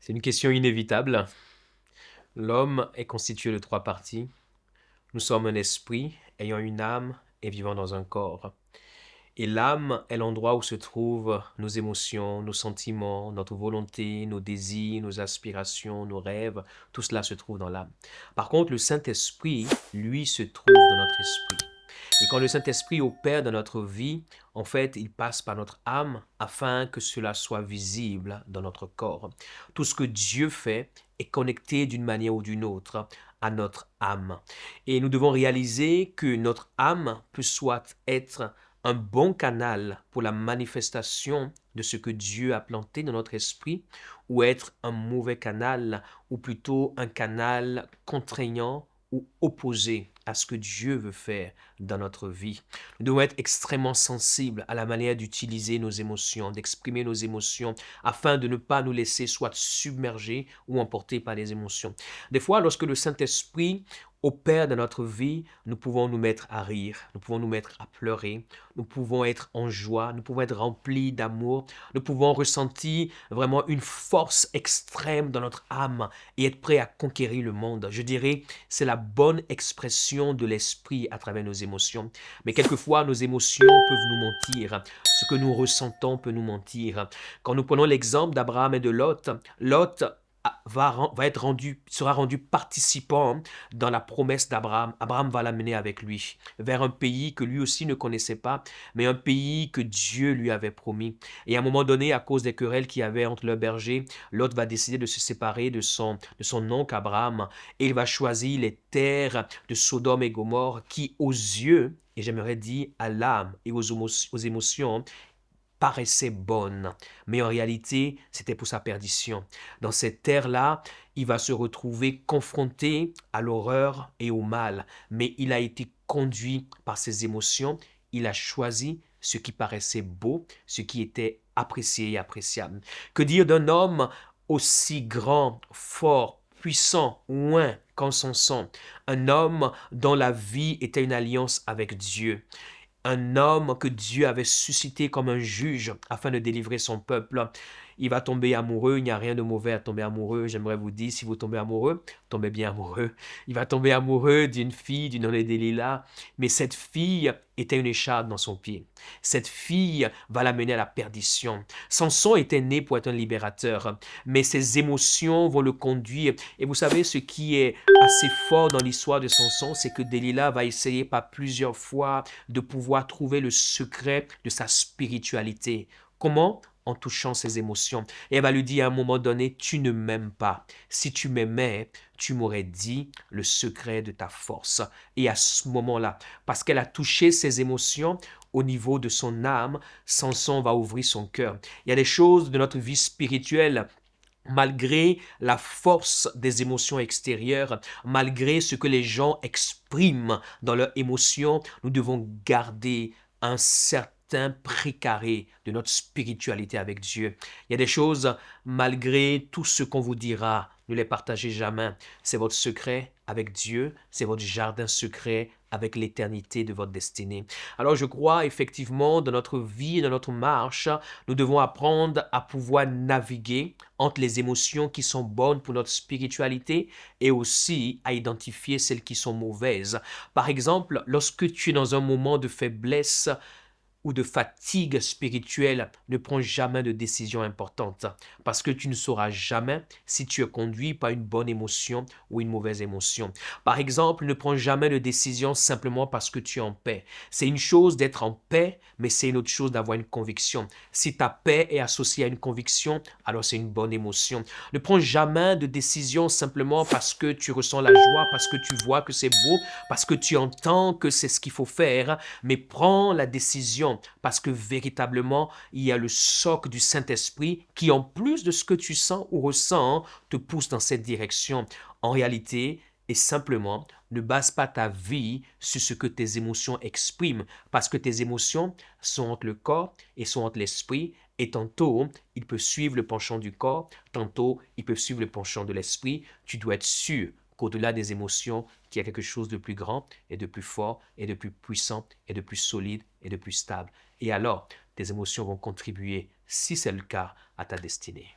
C'est une question inévitable. L'homme est constitué de trois parties. Nous sommes un esprit, ayant une âme et vivant dans un corps. Et l'âme est l'endroit où se trouvent nos émotions, nos sentiments, notre volonté, nos désirs, nos aspirations, nos rêves. Tout cela se trouve dans l'âme. Par contre, le Saint-Esprit, lui, se trouve dans notre esprit. Et quand le Saint-Esprit opère dans notre vie, en fait, il passe par notre âme afin que cela soit visible dans notre corps. Tout ce que Dieu fait est connecté d'une manière ou d'une autre à notre âme. Et nous devons réaliser que notre âme peut soit être un bon canal pour la manifestation de ce que Dieu a planté dans notre esprit, ou être un mauvais canal, ou plutôt un canal contraignant ou opposé à ce que Dieu veut faire dans notre vie. Nous devons être extrêmement sensibles à la manière d'utiliser nos émotions, d'exprimer nos émotions, afin de ne pas nous laisser soit submerger ou emporter par les émotions. Des fois, lorsque le Saint-Esprit opère dans notre vie, nous pouvons nous mettre à rire, nous pouvons nous mettre à pleurer, nous pouvons être en joie, nous pouvons être remplis d'amour, nous pouvons ressentir vraiment une force extrême dans notre âme et être prêts à conquérir le monde. Je dirais, c'est la bonne expression de l'esprit à travers nos émotions. Mais quelquefois, nos émotions peuvent nous mentir. Ce que nous ressentons peut nous mentir. Quand nous prenons l'exemple d'Abraham et de Lot, Lot sera rendu participant dans la promesse d'Abraham. Abraham va l'amener avec lui vers un pays que lui aussi ne connaissait pas, mais un pays que Dieu lui avait promis. Et à un moment donné, à cause des querelles qu'il y avait entre leurs bergers, Lot va décider de se séparer de son oncle Abraham et il va choisir les terres de Sodome et Gomorrhe qui, aux yeux, et j'aimerais dire à l'âme et aux émotions, paraissait bonne, mais en réalité, c'était pour sa perdition. Dans cette terre-là, il va se retrouver confronté à l'horreur et au mal, mais il a été conduit par ses émotions, il a choisi ce qui paraissait beau, ce qui était apprécié et appréciable. Que dire d'un homme aussi grand, fort, puissant, loin qu'en son sang, un homme dont la vie était une alliance avec Dieu, un homme que Dieu avait suscité comme un juge afin de délivrer son peuple. Il va tomber amoureux, il n'y a rien de mauvais à tomber amoureux. J'aimerais vous dire, si vous tombez amoureux, tombez bien amoureux. Il va tomber amoureux d'une fille du nom de Delilah, mais cette fille était une écharpe dans son pied. Cette fille va l'amener à la perdition. Samson était né pour être un libérateur, mais ses émotions vont le conduire. Et vous savez, ce qui est assez fort dans l'histoire de Samson, c'est que Delilah va essayer par plusieurs fois de pouvoir trouver le secret de sa spiritualité. Comment? En touchant ses émotions. Et elle va lui dire à un moment donné, tu ne m'aimes pas. Si tu m'aimais, tu m'aurais dit le secret de ta force. Et à ce moment-là, parce qu'elle a touché ses émotions au niveau de son âme, Samson va ouvrir son cœur. Il y a des choses de notre vie spirituelle malgré la force des émotions extérieures, malgré ce que les gens expriment dans leurs émotions, nous devons garder un certain précaré de notre spiritualité avec Dieu. Il y a des choses, malgré tout ce qu'on vous dira, ne les partagez jamais. C'est votre secret avec Dieu, c'est votre jardin secret avec l'éternité de votre destinée. Alors je crois effectivement dans notre vie et dans notre marche, nous devons apprendre à pouvoir naviguer entre les émotions qui sont bonnes pour notre spiritualité et aussi à identifier celles qui sont mauvaises. Par exemple, lorsque tu es dans un moment de faiblesse, ou de fatigue spirituelle, ne prends jamais de décision importante parce que tu ne sauras jamais si tu es conduit par une bonne émotion ou une mauvaise émotion. Par exemple, ne prends jamais de décision simplement parce que tu es en paix. C'est une chose d'être en paix, mais c'est une autre chose d'avoir une conviction. Si ta paix est associée à une conviction, alors c'est une bonne émotion. Ne prends jamais de décision simplement parce que tu ressens la joie, parce que tu vois que c'est beau, parce que tu entends que c'est ce qu'il faut faire, mais prends la décision parce que véritablement, il y a le socle du Saint-Esprit qui, en plus de ce que tu sens ou ressens, te pousse dans cette direction. En réalité, et simplement, ne base pas ta vie sur ce que tes émotions expriment, parce que tes émotions sont entre le corps et sont entre l'esprit, et tantôt, ils peuvent suivre le penchant du corps, tantôt, ils peuvent suivre le penchant de l'esprit. Tu dois être sûr qu'au-delà des émotions, qu'il y a quelque chose de plus grand et de plus fort et de plus puissant et de plus solide et de plus stable. Et alors, tes émotions vont contribuer, si c'est le cas, à ta destinée.